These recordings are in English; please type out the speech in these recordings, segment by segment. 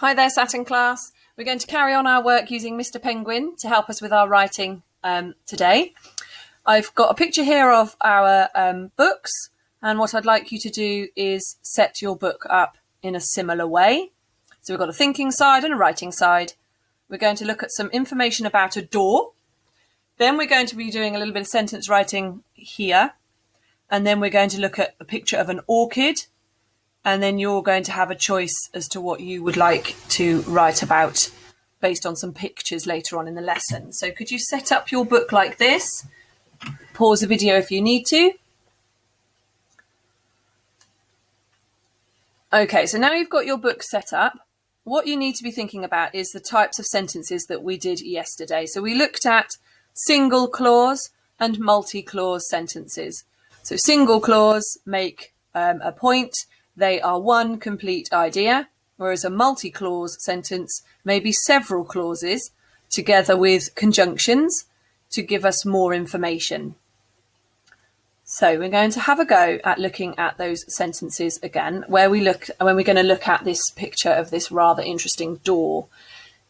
Hi there, Saturn class. We're going to carry on our work using Mr. Penguin to help us with our writing today. I've got a picture here of our books, and what I'd like you to do is set your book up in a similar way. So we've got a thinking side and a writing side. We're going to look at some information about a door. Then we're going to be doing a little bit of sentence writing here. And then we're going to look at a picture of an orchid. And then you're going to have a choice as to what you would like to write about based on some pictures later on in the lesson. So could you set up your book like this? Pause the video if you need to. Okay, so now you've got your book set up. What you need to be thinking about is the types of sentences that we did yesterday. So we looked at single clause and multi-clause sentences. So single clause make a point. They are one complete idea, whereas a multi-clause sentence may be several clauses together with conjunctions to give us more information. So we're going to have a go at looking at those sentences again, when we're going to look at this picture of this rather interesting door.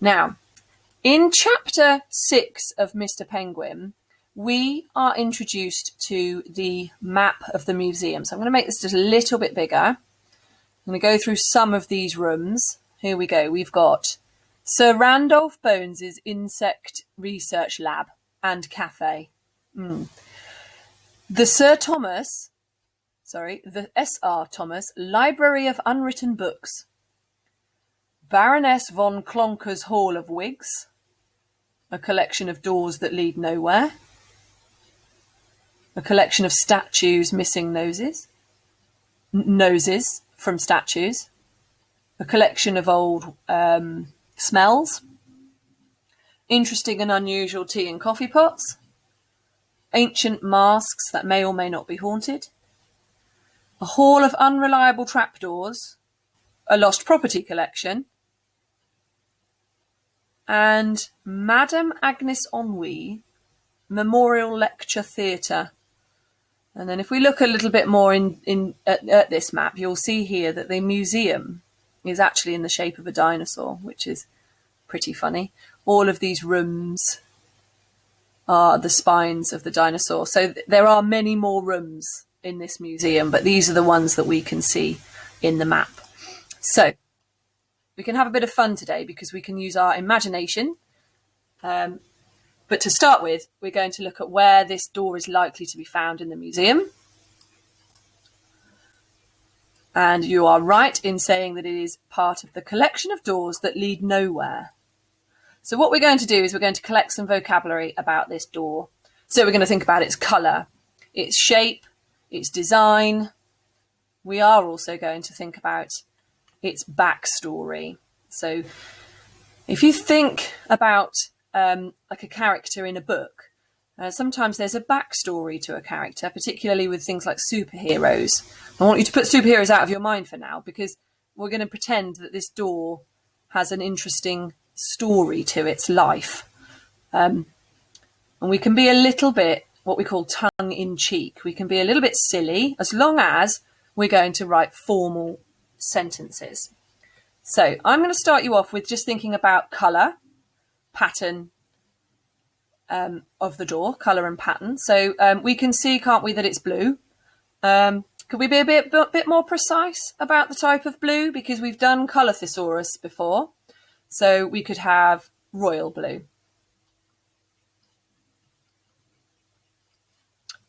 Now, in chapter 6 of Mr. Penguin, we are introduced to the map of the museum. So I'm going to make this just a little bit bigger. I'm going to go through some of these rooms. Here we go. We've got Sir Randolph Bones's Insect Research Lab and Cafe. The S.R. Thomas Library of Unwritten Books. Baroness von Klonker's Hall of Wigs. A collection of doors that lead nowhere. A collection of statues missing noses from statues. A collection of old smells. Interesting and unusual tea and coffee pots. Ancient masks that may or may not be haunted. A hall of unreliable trapdoors. A lost property collection. And Madame Agnes Ennui Memorial Lecture Theatre. And then if we look a little bit more at this map, you'll see here that the museum is actually in the shape of a dinosaur, which is pretty funny. All of these rooms are the spines of the dinosaur. So there are many more rooms in this museum, but these are the ones that we can see in the map. So we can have a bit of fun today because we can use our imagination. But to start with, we're going to look at where this door is likely to be found in the museum. And you are right in saying that it is part of the collection of doors that lead nowhere. So what we're going to do is we're going to collect some vocabulary about this door. So we're going to think about its colour, its shape, its design. We are also going to think about its backstory. So if you think about like a character in a book, sometimes there's a backstory to a character, particularly with things like superheroes. I want you to put superheroes out of your mind for now, because we're going to pretend that this door has an interesting story to its life. And we can be a little bit what we call tongue-in-cheek. We can be a little bit silly as long as we're going to write formal sentences. So I'm going to start you off with just thinking about colour, pattern of the door, colour and pattern. So we can see, can't we, that it's blue. Could we be a bit more precise about the type of blue? Because we've done colour thesaurus before. So we could have royal blue.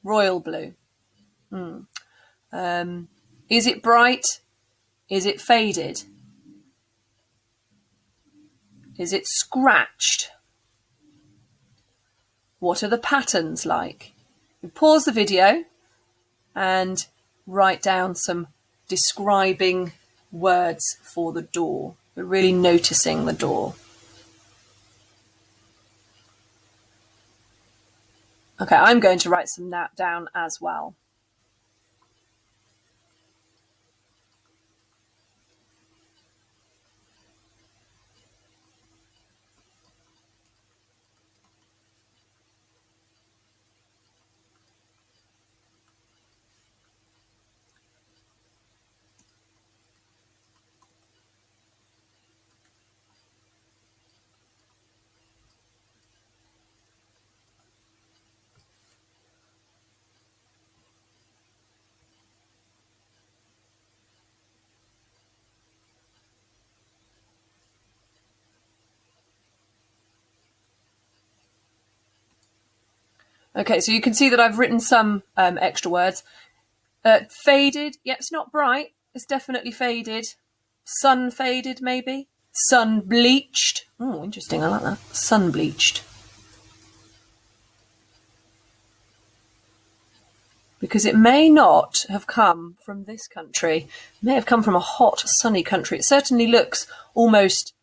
Royal blue. Is it bright? Is it faded? Is it scratched? What are the patterns like? You pause the video and write down some describing words for the door. We're really noticing the door. Okay, I'm going to write some down as well. Okay, so you can see that I've written some extra words. Faded, yeah, it's not bright. It's definitely faded. Sun faded, maybe. Sun bleached. Oh, interesting, I like that. Sun bleached. Because it may not have come from this country. It may have come from a hot, sunny country. It certainly looks almost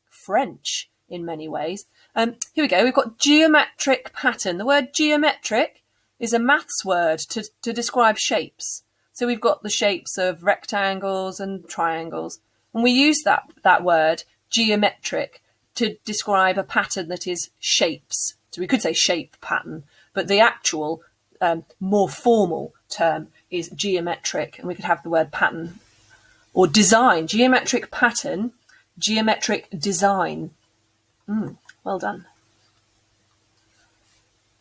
French in many ways. Here we go. We've got geometric pattern. The word geometric is a maths word to describe shapes. So we've got the shapes of rectangles and triangles. And we use that word, geometric, to describe a pattern that is shapes. So we could say shape pattern, but the actual more formal term is geometric, and we could have the word pattern or design. Geometric pattern, geometric design. Well done.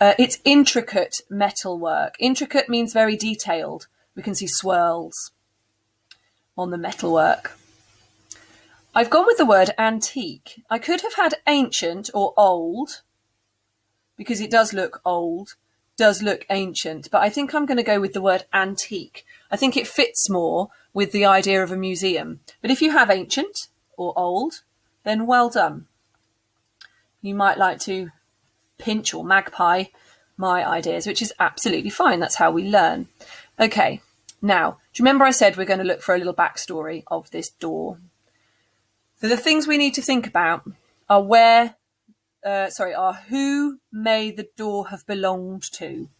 It's intricate metalwork. Intricate means very detailed. We can see swirls on the metalwork. I've gone with the word antique. I could have had ancient or old, because it does look old, does look ancient, but I think I'm going to go with the word antique. I think it fits more with the idea of a museum. But if you have ancient or old, then well done. You might like to pinch or magpie my ideas, which is absolutely fine. That's how we learn. Okay, now, do you remember I said we're going to look for a little backstory of this door? So the things we need to think about are who may the door have belonged to?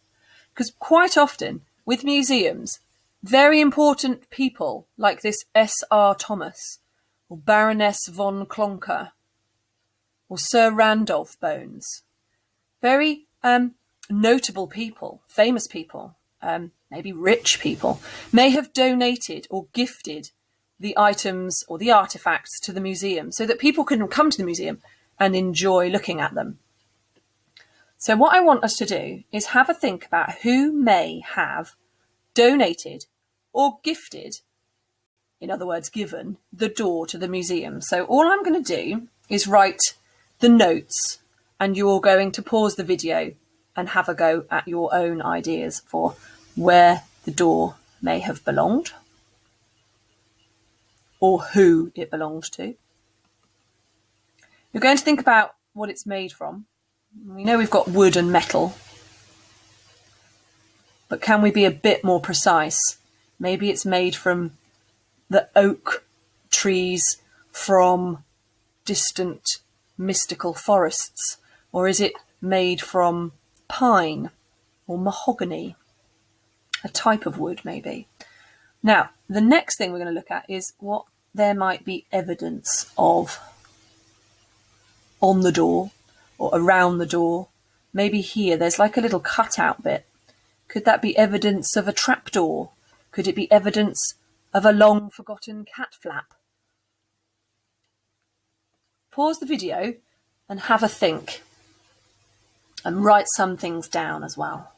Because quite often with museums, very important people like this S.R. Thomas or Baroness von Klonker or Sir Randolph Bones, very notable people, famous people, maybe rich people, may have donated or gifted the items or the artifacts to the museum so that people can come to the museum and enjoy looking at them. So what I want us to do is have a think about who may have donated or gifted, in other words, given the door to the museum. So all I'm going to do is write the notes, and you're going to pause the video and have a go at your own ideas for where the door may have belonged or who it belonged to. You're going to think about what it's made from. We know we've got wood and metal, but can we be a bit more precise? Maybe it's made from the oak trees from distant mystical forests, or is it made from pine or mahogany, a type of wood maybe? Now, the next thing we're going to look at is what there might be evidence of on the door or around the door. Maybe here there's like a little cutout bit. Could that be evidence of a trapdoor? Could it be evidence of a long forgotten cat flap? Pause the video and have a think, and write some things down as well.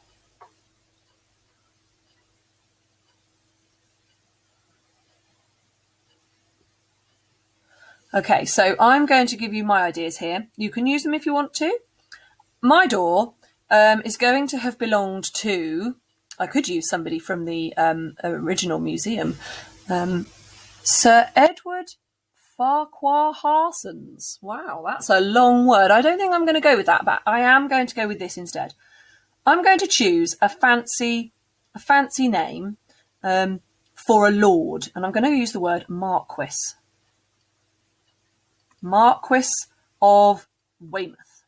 Okay, so I'm going to give you my ideas here. You can use them if you want to. My door is going to have belonged to, I could use somebody from the original museum, Sir Edward Farquhar Harsons. Wow, that's a long word. I don't think I'm going to go with that, but I am going to go with this instead. I'm going to choose a fancy name for a lord, and I'm going to use the word Marquis. Marquis of Weymouth.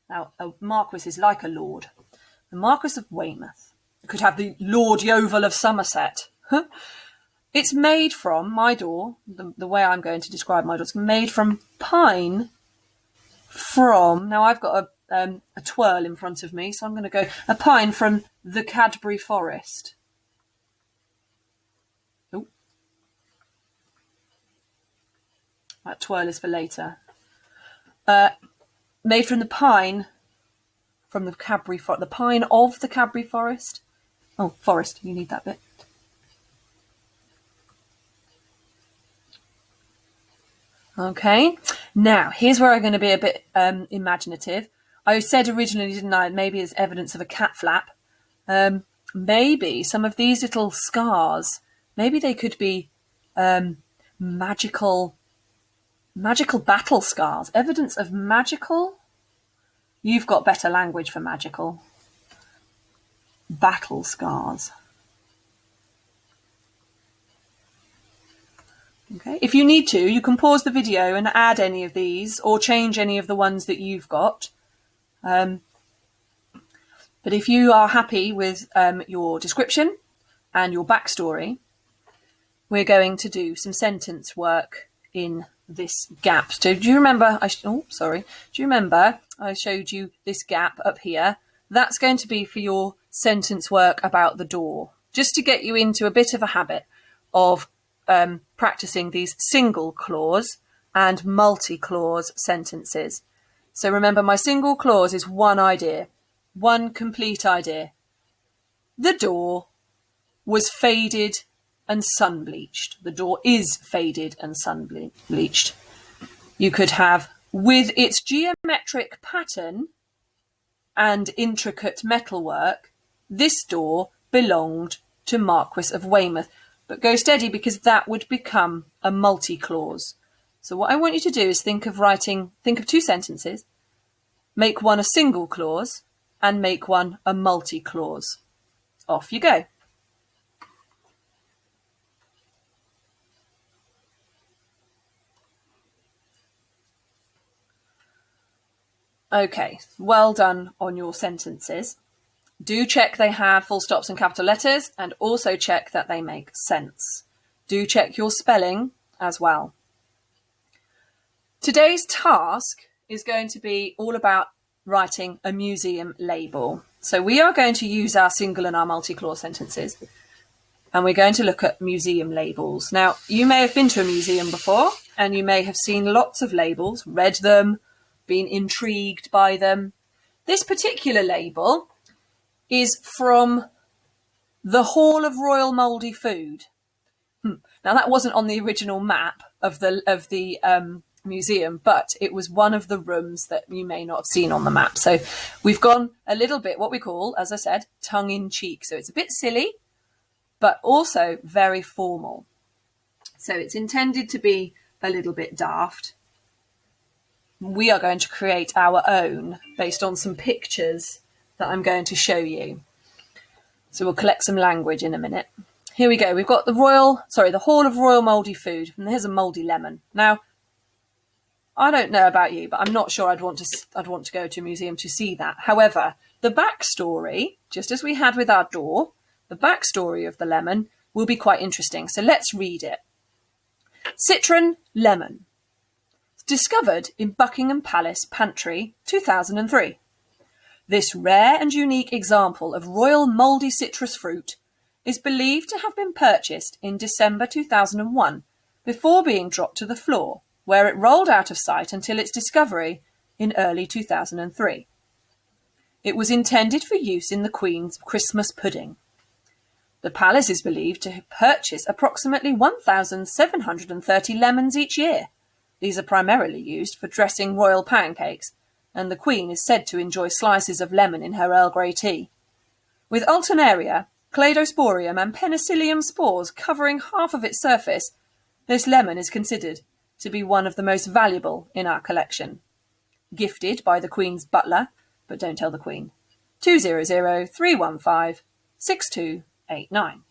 Now, a Marquis is like a lord. The Marquis of Weymouth. You could have the Lord Yeovil of Somerset. It's made from, my door, the way I'm going to describe my door, it's made from pine from, now I've got a twirl in front of me, so I'm going to go, a pine from the Cadbury Forest. Oh, that twirl is for later. Made from the pine from the Cadbury Forest, the pine of the Cadbury Forest. Oh, forest, you need that bit. Okay, now here's where I'm going to be a bit imaginative. I said originally, didn't I, maybe it's evidence of a cat flap. Maybe some of these little scars, maybe they could be magical battle scars. Evidence of magical? You've got better language for magical. Battle scars. Okay. If you need to, you can pause the video and add any of these or change any of the ones that you've got. But if you are happy with your description and your backstory, we're going to do some sentence work in this gap. So do you remember? Do you remember I showed you this gap up here? That's going to be for your sentence work about the door, just to get you into a bit of a habit of practicing these single clause and multi-clause sentences. So remember, my single clause is one idea, one complete idea. The door was faded and sun-bleached. The door is faded and sun-bleached. You could have, with its geometric pattern and intricate metalwork, this door belonged to Marquis of Weymouth. But go steady, because that would become a multi-clause. So what I want you to do is think of two sentences, make one a single clause, and make one a multi-clause. Off you go. Okay, well done on your sentences. Do check they have full stops and capital letters, and also check that they make sense. Do check your spelling as well. Today's task is going to be all about writing a museum label. So we are going to use our single and our multi-clause sentences, and we're going to look at museum labels. Now, you may have been to a museum before, and you may have seen lots of labels, read them, been intrigued by them. This particular label is from the Hall of Royal Mouldy Food. Now, that wasn't on the original map of the museum, but it was one of the rooms that you may not have seen on the map. So we've gone a little bit what we call, as I said, tongue-in-cheek. So it's a bit silly, but also very formal. So it's intended to be a little bit daft. We are going to create our own based on some pictures that I'm going to show you. So we'll collect some language in a minute. Here we go. We've got the Hall of Royal Mouldy Food, and here's a mouldy lemon. Now, I don't know about you, but I'm not sure I'd want to go to a museum to see that. However, the backstory, just as we had with our door, the backstory of the lemon will be quite interesting. So let's read it. Citron lemon. Discovered in Buckingham Palace Pantry, 2003. This rare and unique example of royal mouldy citrus fruit is believed to have been purchased in December 2001 before being dropped to the floor, where it rolled out of sight until its discovery in early 2003. It was intended for use in the Queen's Christmas pudding. The palace is believed to purchase approximately 1,730 lemons each year. These are primarily used for dressing royal pancakes, and the Queen is said to enjoy slices of lemon in her Earl Grey tea. With Alternaria, Cladosporium and Penicillium spores covering half of its surface, this lemon is considered to be one of the most valuable in our collection. Gifted by the Queen's butler, but don't tell the Queen, 200-315-6289.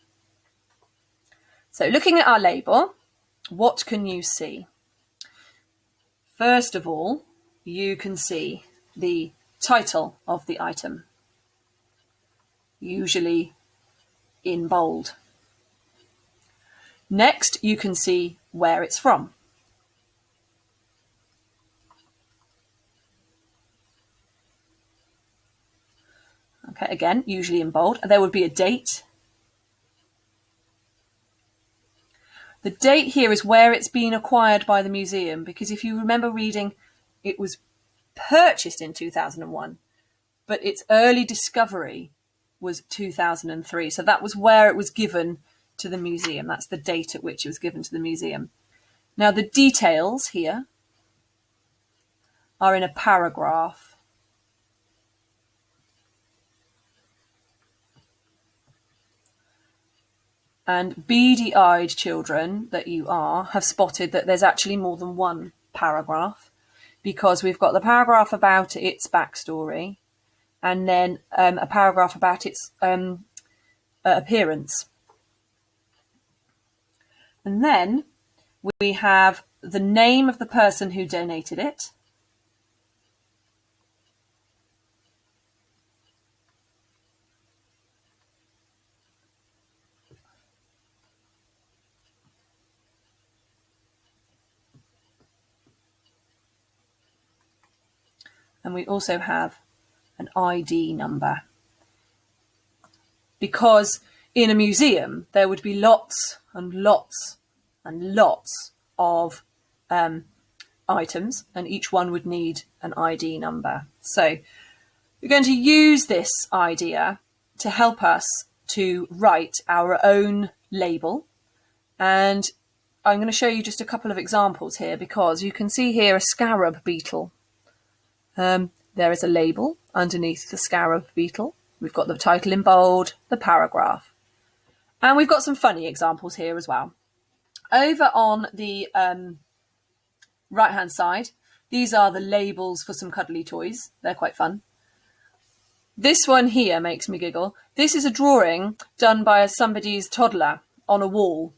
So looking at our label, what can you see? First of all, you can see the title of the item, usually in bold. Next, you can see where it's from. Okay, again, usually in bold. There would be a date. The date here is where it's been acquired by the museum, because if you remember reading, it was purchased in 2001, but its early discovery was 2003. So that was where it was given to the museum. That's the date at which it was given to the museum. Now, the details here are in a paragraph. And beady-eyed children that you are have spotted that there's actually more than one paragraph, because we've got the paragraph about its backstory and then a paragraph about its appearance. And then we have the name of the person who donated it. And we also have an ID number. Because in a museum, there would be lots and lots and lots of items, and each one would need an ID number. So we're going to use this idea to help us to write our own label. And I'm going to show you just a couple of examples here, because you can see here a scarab beetle. There is a label underneath the scarab beetle. We've got the title in bold, the paragraph. And we've got some funny examples here as well. Over on the right-hand side, these are the labels for some cuddly toys. They're quite fun. This one here makes me giggle. This is a drawing done by somebody's toddler on a wall.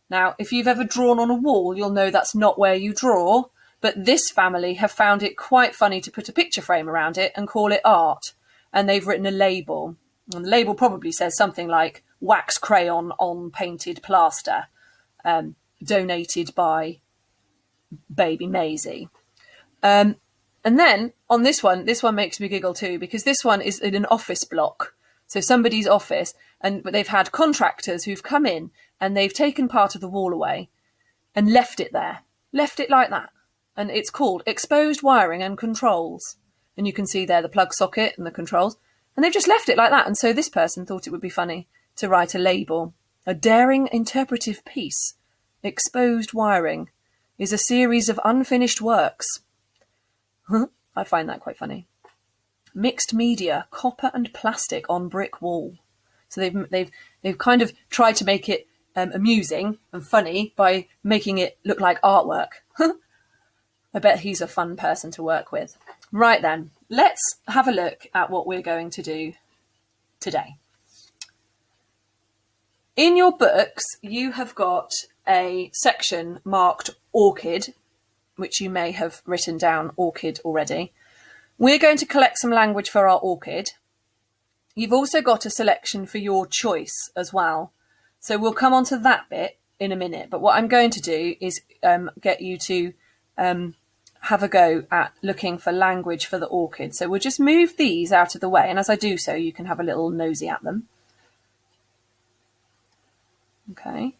Now, if you've ever drawn on a wall, you'll know that's not where you draw, but this family have found it quite funny to put a picture frame around it and call it art. And they've written a label. And the label probably says something like wax crayon on painted plaster, donated by baby Maisie. And then on this one makes me giggle too, because this one is in an office block. So somebody's office, but they've had contractors who've come in and they've taken part of the wall away and left it there, left it like that. And it's called Exposed Wiring and Controls. And you can see there the plug socket and the controls. And they've just left it like that. And so this person thought it would be funny to write a label. A daring interpretive piece. Exposed Wiring is a series of unfinished works. I find that quite funny. Mixed media, copper and plastic on brick wall. So they've kind of tried to make it amusing and funny by making it look like artwork. I bet he's a fun person to work with. Right then, let's have a look at what we're going to do today. In your books, you have got a section marked orchid, which you may have written down orchid already. We're going to collect some language for our orchid. You've also got a selection for your choice as well. So we'll come on to that bit in a minute. But what I'm going to do is get you to have a go at looking for language for the orchid. So we'll just move these out of the way. And as I do so, you can have a little nosy at them. Okay.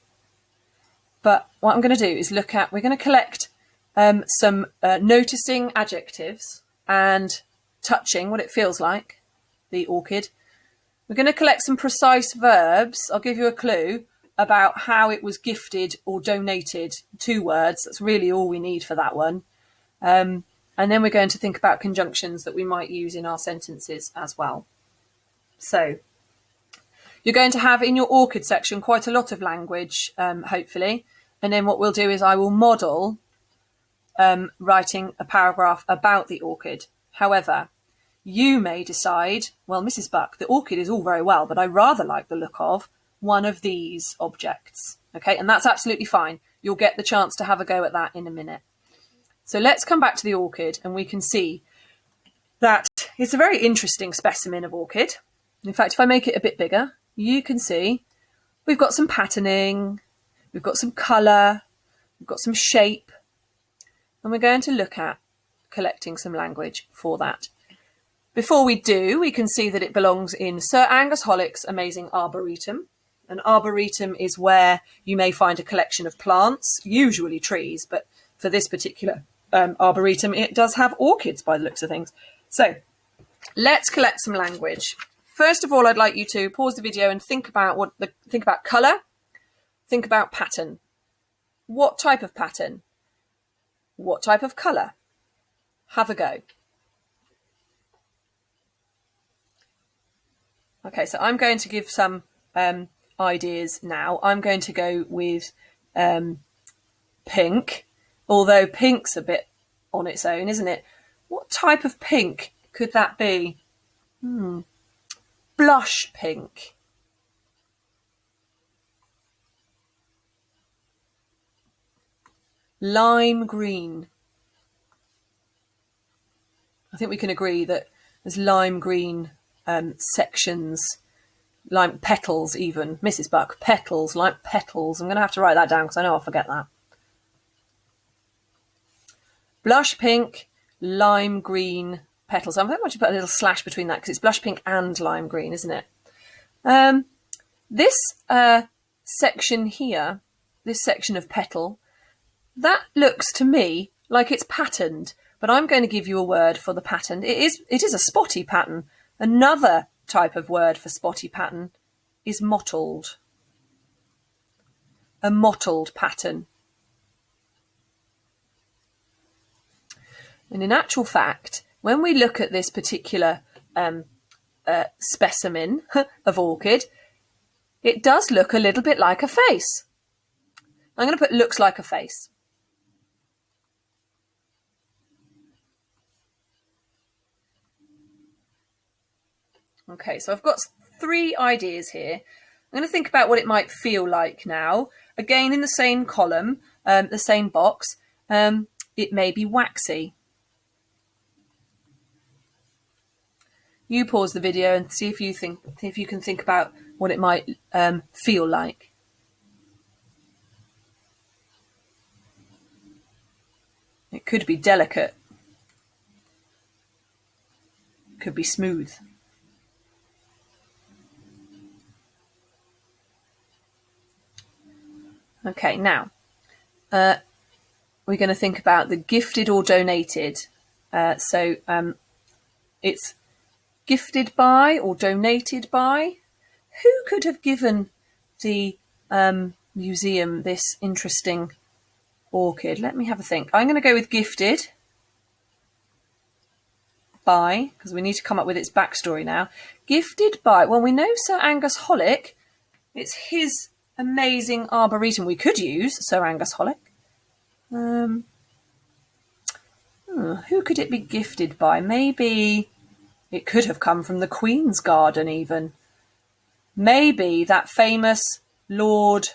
But what I'm going to do is we're going to collect some noticing adjectives and touching what it feels like, the orchid. We're going to collect some precise verbs. I'll give you a clue about how it was gifted or donated. 2 words. That's really all we need for that one. And then we're going to think about conjunctions that we might use in our sentences as well. So you're going to have in your orchid section quite a lot of language, hopefully. And then what we'll do is I will model writing a paragraph about the orchid. However, you may decide, well, Mrs. Buck, the orchid is all very well, but I rather like the look of one of these objects. Okay, and that's absolutely fine. You'll get the chance to have a go at that in a minute. So let's come back to the orchid, and we can see that it's a very interesting specimen of orchid. In fact, if I make it a bit bigger, you can see we've got some patterning, we've got some colour, we've got some shape, and we're going to look at collecting some language for that. Before we do, we can see that it belongs in Sir Angus Hollick's amazing arboretum. An arboretum is where you may find a collection of plants, usually trees, but for this particular arboretum, it does have orchids by the looks of things. So let's collect some language. First of all, I'd like you to pause the video and think about colour, think about pattern. What type of pattern? What type of colour? Have a go. Okay, so I'm going to give some ideas now. I'm going to go with pink, although pink's a bit on its own, isn't it? What type of pink could that be? Blush pink. Lime green. I think we can agree that there's lime green sections, lime petals even. Mrs. Buck, petals, lime petals. I'm going to have to write that down because I know I'll forget that. Blush pink, lime green petals. I'm going to put a little slash between that because it's blush pink and lime green, isn't it? This section here, this section of petal, that looks to me like it's patterned, but I'm going to give you a word for the pattern. It is a spotty pattern. Another type of word for spotty pattern is mottled. A mottled pattern. And in actual fact, when we look at this particular specimen of orchid, it does look a little bit like a face. I'm going to put looks like a face. Okay, so I've got 3 ideas here. I'm going to think about what it might feel like now. Again, in the same column, the same box, it may be waxy. You pause the video and see if you can think about what it might feel like. It could be delicate. It could be smooth. Okay, now we're going to think about the gifted or donated. It's gifted by or donated by. Who could have given the museum this interesting orchid? Let me have a think. I'm going to go with gifted by, because we need to come up with its backstory now. Gifted by, well, we know Sir Angus Hollick. It's his amazing arboretum. We could use Sir Angus Hollick. Who could it be gifted by? Maybe it could have come from the Queen's Garden even. Maybe that famous Lord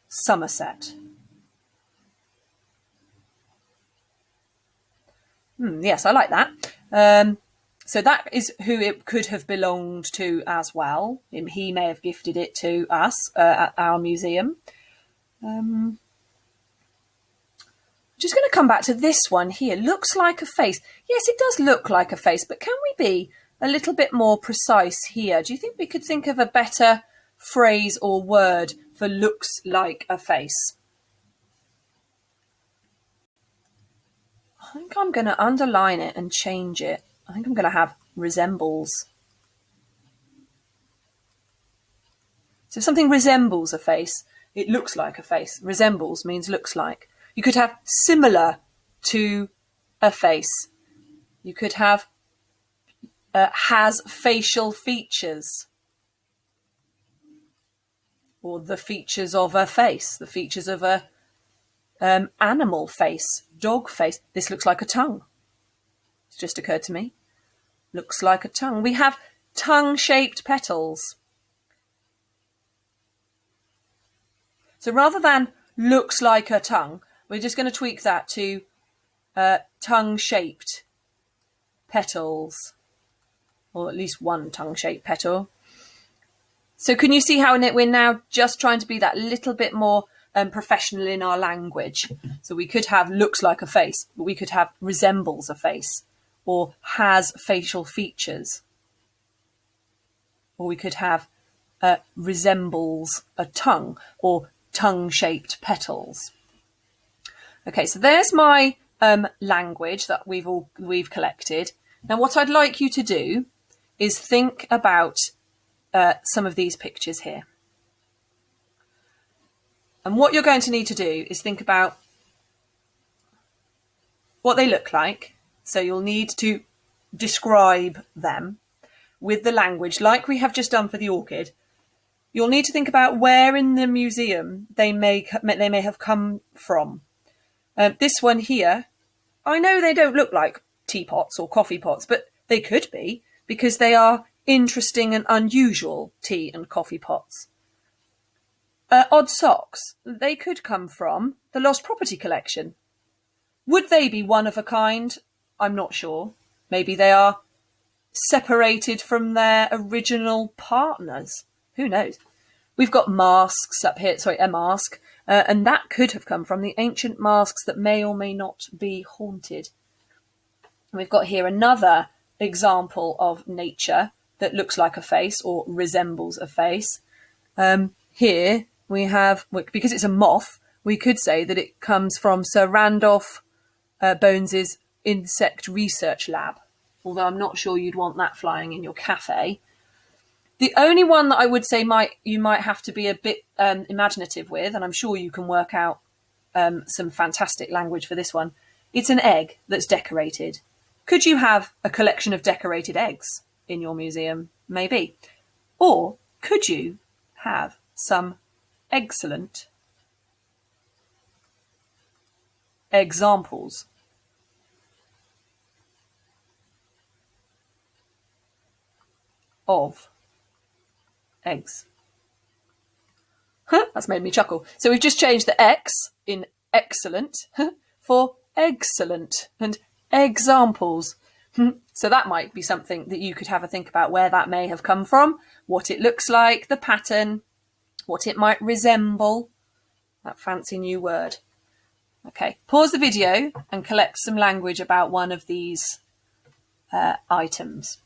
Somerset. Yes, I like that. So that is who it could have belonged to as well. He may have gifted it to us at our museum. Just going to come back to this one here. Looks like a face. Yes, it does look like a face, but can we be a little bit more precise here? Do you think we could think of a better phrase or word for looks like a face? I think I'm going to underline it and change it. I think I'm going to have resembles. So if something resembles a face, it looks like a face. Resembles means looks like. You could have similar to a face. You could have has facial features. Or the features of a face. The features of a animal face. Dog face. This looks like a tongue. It's just occurred to me. Looks like a tongue. We have tongue-shaped petals. So rather than looks like a tongue, we're just going to tweak that to tongue-shaped petals, or at least one tongue-shaped petal. So can you see how we're now just trying to be that little bit more professional in our language? So we could have looks like a face, but we could have resembles a face, or has facial features. Or we could have resembles a tongue, or tongue-shaped petals. Okay, so there's my language that we've collected. Now, what I'd like you to do is think about some of these pictures here. And what you're going to need to do is think about what they look like. So you'll need to describe them. with the language, like we have just done for the orchid, you'll need to think about where in the museum they may have come from. This one here, I know they don't look like teapots or coffee pots, but they could be, because they are interesting and unusual tea and coffee pots. Odd socks, they could come from the Lost Property Collection. Would they be one of a kind? I'm not sure. Maybe they are separated from their original partners. Who knows? We've got masks up here, sorry, a mask, and that could have come from the ancient masks that may or may not be haunted. And we've got here another example of nature that looks like a face or resembles a face. Here we have, because it's a moth, we could say that it comes from Sir Randolph Bones's insect research lab, although I'm not sure you'd want that flying in your cafe. The only one that I would say you might have to be a bit imaginative with, and I'm sure you can work out some fantastic language for this one, it's an egg that's decorated. Could you have a collection of decorated eggs in your museum? Maybe. Or could you have some excellent examples of eggs? That's made me chuckle. So we've just changed the X in excellent for excellent and examples. So that might be something that you could have a think about, where that may have come from, what it looks like, the pattern, what it might resemble, that fancy new word. Okay, pause the video and collect some language about one of these items.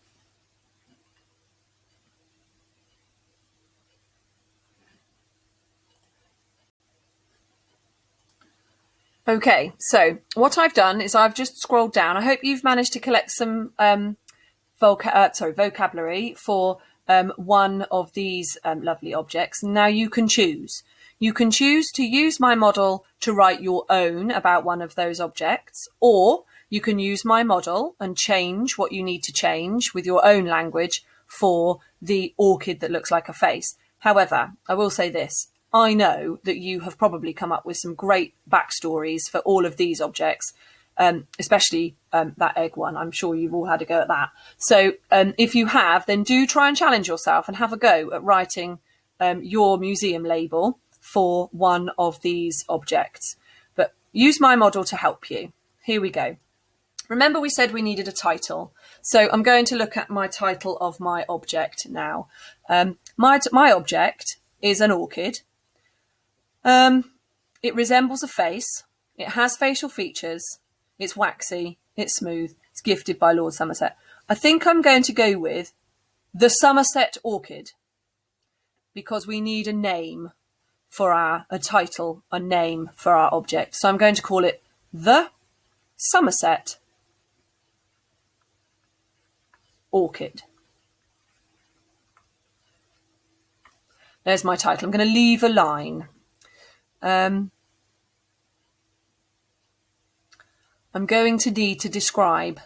Okay, so what I've done is I've just scrolled down. I hope you've managed to collect some vocabulary for one of these lovely objects. Now you can choose. You can choose to use my model to write your own about one of those objects, or you can use my model and change what you need to change with your own language for the orchid that looks like a face. However, I will say this. I know that you have probably come up with some great backstories for all of these objects, especially that egg one. I'm sure you've all had a go at that. So if you have, then do try and challenge yourself and have a go at writing your museum label for one of these objects. But use my model to help you. Here we go. Remember we said we needed a title. So I'm going to look at my title of my object now. My object is an orchid. It resembles a face. It has facial features. It's waxy. It's smooth. It's gifted by Lord Somerset. I think I'm going to go with the Somerset Orchid, because we need a name for a title, a name for our object. So I'm going to call it the Somerset Orchid. There's my title. I'm going to leave a line. I'm going to need to describe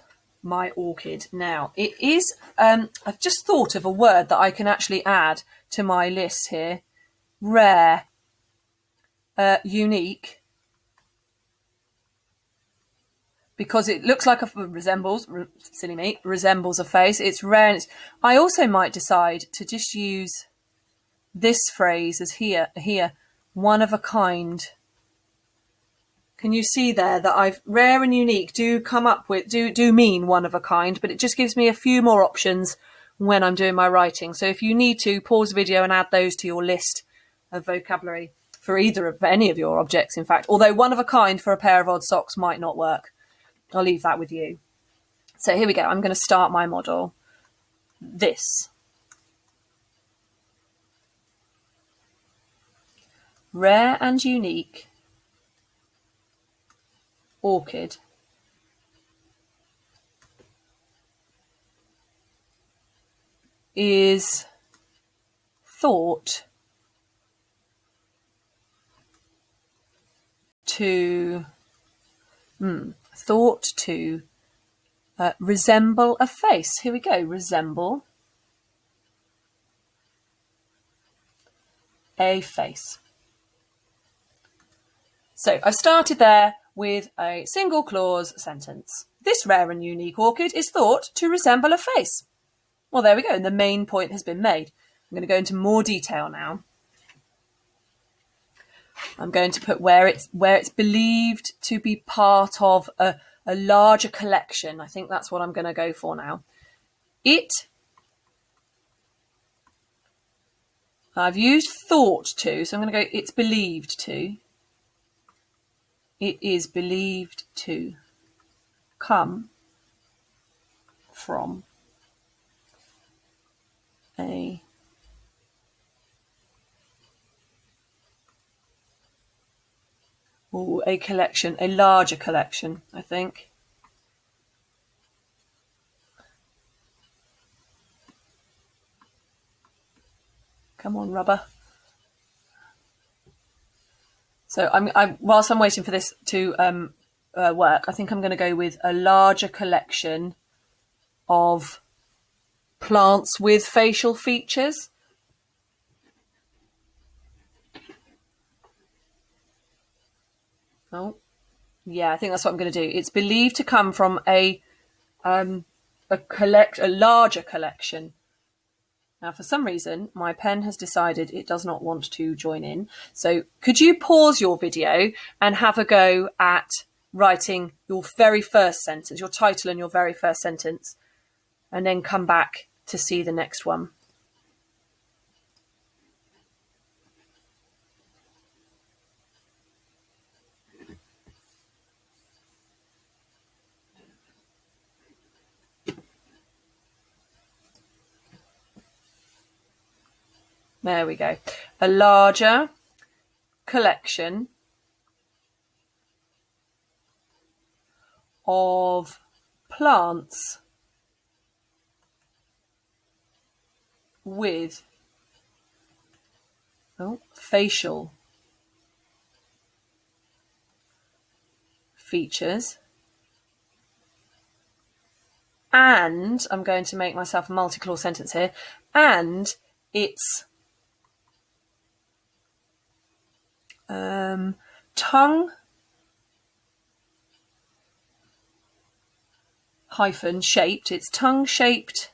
my orchid now. It is, I've just thought of a word that I can actually add to my list here. Rare, unique, because it looks like resembles a face. It's rare. And I also might decide to just use this phrase as here, one of a kind. Can you see there that rare and unique do come up with, do mean one of a kind, but it just gives me a few more options when I'm doing my writing. So if you need to, pause the video and add those to your list of vocabulary for any of your objects, in fact. Although one of a kind for a pair of odd socks might not work. I'll leave that with you. So here we go. I'm going to start my model. This. Rare and unique orchid is thought to resemble a face. Here we go. Resemble a face. So I've started there with a single clause sentence. This rare and unique orchid is thought to resemble a face. Well, there we go. And the main point has been made. I'm going to go into more detail now. I'm going to put where it's believed to be part of a larger collection. I think that's what I'm going to go for now. I've used thought to, so I'm going to go it's believed to. It is believed to come from a collection, a larger collection, I think. Come on, rubber. So whilst I'm waiting for this to work, I think I'm going to go with a larger collection of plants with facial features. Oh, yeah, I think that's what I'm going to do. It's believed to come from a larger collection. Now, for some reason, my pen has decided it does not want to join in. So could you pause your video and have a go at writing your very first sentence, your title and your very first sentence, and then come back to see the next one? There we go. A larger collection of plants with facial features. And I'm going to make myself a multi-clause sentence here. And it's tongue shaped. It's tongue shaped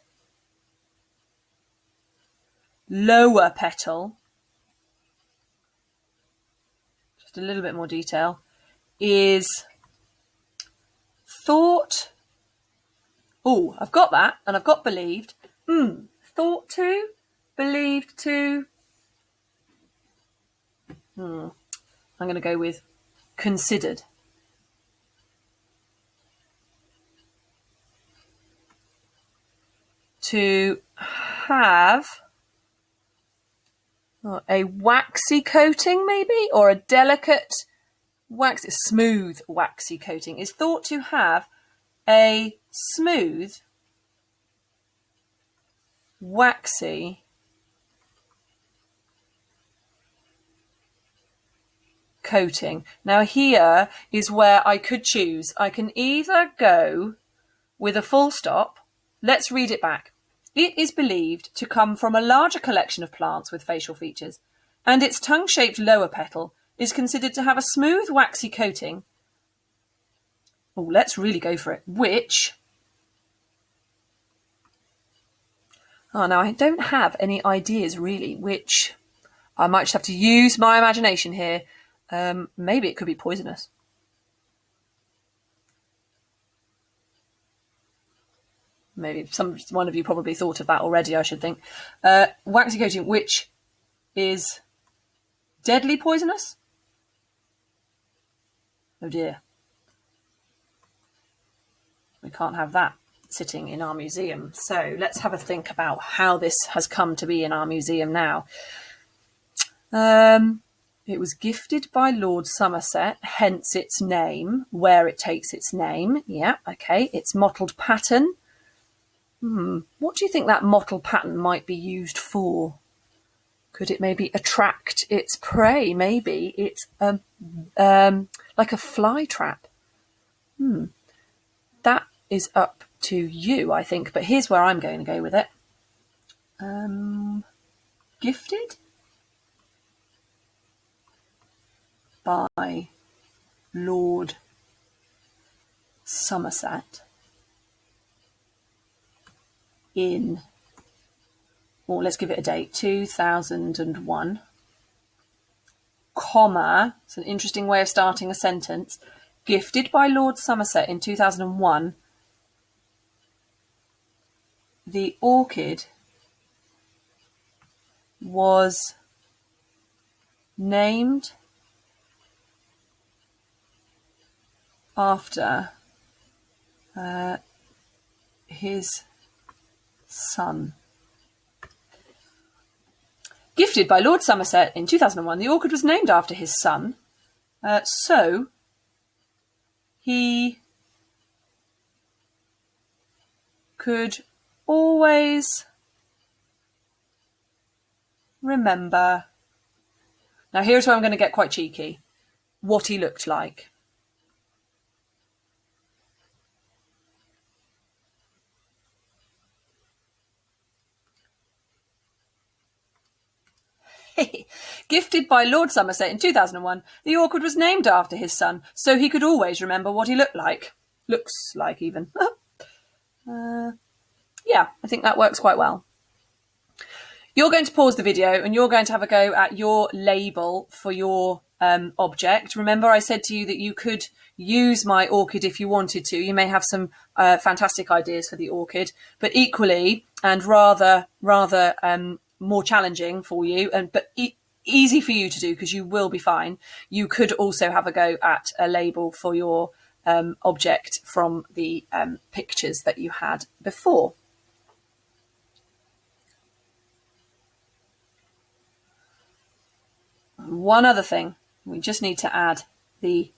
lower petal. Just a little bit more detail. Is thought. Oh, I've got that, and I've got believed. Thought to, believed to. I'm going to go with considered. To have a waxy coating, maybe, or a delicate smooth waxy coating. Is thought to have a smooth waxy coating. Now here is where I could choose. I can either go with a full stop. Let's read it back. It is believed to come from a larger collection of plants with facial features, and its tongue-shaped lower petal is considered to have a smooth waxy coating. Oh, let's really go for it. Which... now I don't have any ideas really, which I might just have to use my imagination here. Maybe it could be poisonous. Maybe one of you probably thought of that already, I should think. Waxy coating, which is deadly poisonous? Oh dear. We can't have that sitting in our museum. So let's have a think about how this has come to be in our museum now. It was gifted by Lord Somerset, hence its name, where it takes its name. Yeah, okay. Its mottled pattern. What do you think that mottled pattern might be used for? Could it maybe attract its prey? Maybe it's like a fly trap. That is up to you, I think. But here's where I'm going to go with it. Gifted? by Lord Somerset in, or let's give it a date, 2001, comma, it's an interesting way of starting a sentence, gifted by Lord Somerset in 2001, the orchid was named after his son. Gifted by Lord Somerset in 2001, the orchid was named after his son, so he could always remember, now here's where I'm going to get quite cheeky, what he looked like. Gifted by Lord Somerset in 2001, the orchid was named after his son, so he could always remember what he looked like. Looks like, even. Yeah, I think that works quite well. You're going to pause the video and you're going to have a go at your label for your object. Remember, I said to you that you could use my orchid if you wanted to. You may have some fantastic ideas for the orchid, but equally, and rather more challenging for you, but easy for you to do because you will be fine. You could also have a go at a label for your object from the pictures that you had before. One other thing, we just need to add the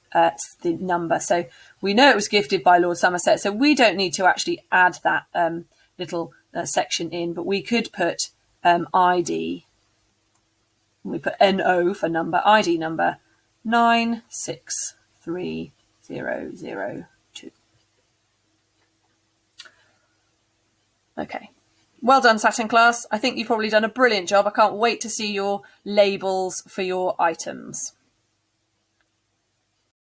number. So we know it was gifted by Lord Somerset, so we don't need to actually add that little section in, but we could put ID. We put NO for number, ID number 963002. Okay. Well done, Saturn class. I think you've probably done a brilliant job. I can't wait to see your labels for your items.